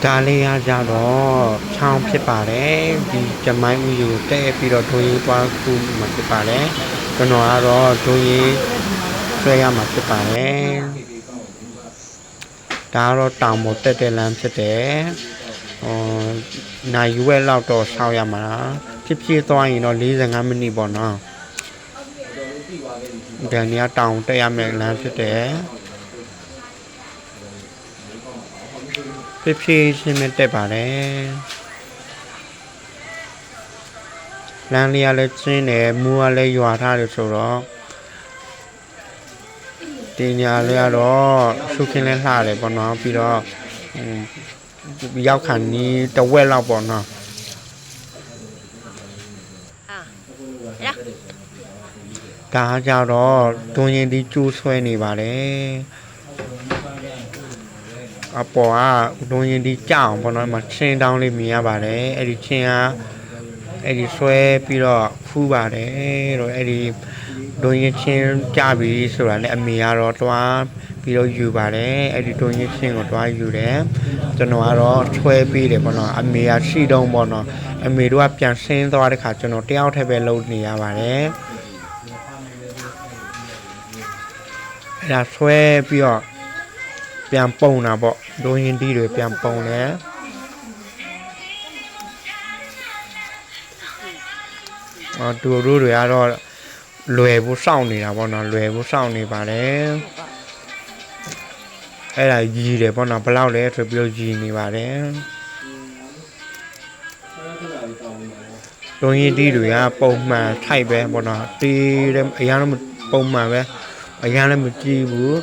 ဒါလေးရကြတော့ချောင်းဖြစ်ပါတယ်ဒီကျမိုင်းဦးယူတဲ့ပြီးတော့ဒိုးရေးသွားခုမှာဖြစ်ပါတယ်ကျွန်တော်ကတော့ဒိုးရေးဆွဲရမှာဖြစ်ပါတယ်ဒါကတော့တောင်ပေါ်တက်တဲ့လမ်းဖြစ်တယ်နိုင်ရွယ်လောက်တော့ဆောက်ရမှာဖြစ်ဖြစ်သွားရင်တော့45မိနစ်ပေါ့နော်ဒီနေရာတောင်တက်ရမယ့်လမ်းဖြစ်တယ်ဖြစ်ဖြစ်ရှင်းမတက်ပါတယ်လမ်းလေးကလည်းကျင်းတယ်မူကလည်းရွာထားတယ်ဆိုတော့ဒီညာလေးကတော့ရှုခင်းလဲလှတယ်ပေါ့နော်ပြီးတော့ရောက်ခါနီးတဝက်လောက်ပေါ့နော်ဒါကြတော့တွင်ရင်ဒီကျိုးဆွဲနေပါတယ်အပေါ်ကတွင်ရင်ဒီကြောင်ပေါ့နော်မှာချင်းတောင်းလေးမြင်ရပါတယ်အဲ့ဒီချင်းကအဲ့ဒီဆွဲပြီးတော့ဖူးပါတယ်တော့အဲ့ဒီတွင်ရင်ချင်းကြပြီဆိုတာလည်းအမေကတော့တွားပြီးတော့ယူပါတယ်အဲ့ဒီတွင်ရင်ချင်းကိုတွားယူတယ်ကျွန်တော်ကတော့ဆွဲပြီးတယ်ပေါ့နော်အမေကရှိတုံးပေါ့နော်အမေတို့ကပြန်ဆင်းသွားတဲ့ခါကျွန်တော်တယောက်တည်းပဲလုပ်နေရပါတယ်အဲ့ဒါဆွဲပြီးတော့ပြန်ပုံတာပေါ့ဒိုးရင်တီးတွေပြန်ပုံတယ်တူတို့တွေကတော့လွယ်ဖို့စောင့်နေတာပေါ့နော်လွယ်ဖို့စောင့်နေပါတယ်အဲ့ဒါကြီးတယ်ပေါ့နော်ဘယ်လောက်လဲဆိုပြီးတော့ကြီးနေပါတယ်ဒိုးရင်တီးတွေကပုံမှန်ထိုက်ပဲပေါ့နော်တီးတယ်အရင်ကပုံမှန်ပဲအရင်လည်းမကြည့်ဘူး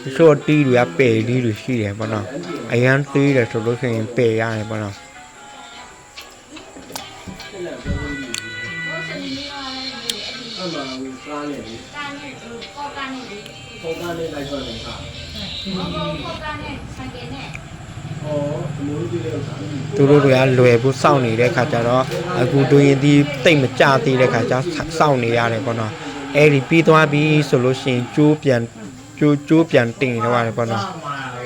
ဆိုတော့တီးတွေကပယ်တီးတွေရှိတယ်ပေါ့နော်အရင်တီးတယ်ဆိုလို့ရှိရင်ပယ်ရတယ်ပေါ့နော်သူတို့တွေကလွယ်ဖို့စောင့်နေတဲ့ခါကျတော့အခုဒိုးရင်တီးတိတ်မကြသေးတဲ့ခါကျစောင့်နေရတယ်ပေါ့နော်အဲ့ဒီပြီးသွားပြီဆိုလို့ရှိရင်ကျိုးပြန်တင်တော့ရတယ်ပေါ့နော်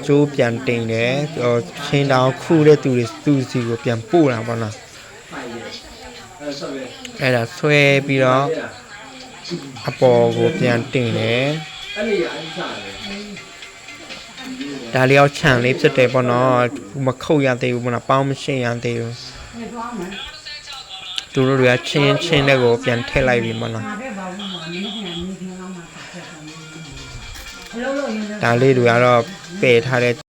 ကျိုးပြန်တင်တယ်ချင်းတောင်ခုတဲ့သူတွေသူ့စီကိုပြန်ပို့တာပေါ့နော်အဲ့ဒါဆွဲပြီးတော့အပေါ်ကိုပြန်တင်တယ်ဒါလေးအောင်ခြံလေးဖြစ်တယ်ပေါ့နော်မခုတ်ရသေးဘူးပေါ့နော်ပေါင်းမရှင်းရသေးဘူးသူတို့တွေကချင်းတဲ့ကိုပြန်ထည့်လိုက်ပြီပေါ့နော်ဒါလေးတွေကတော့ပယ်ထားတဲ့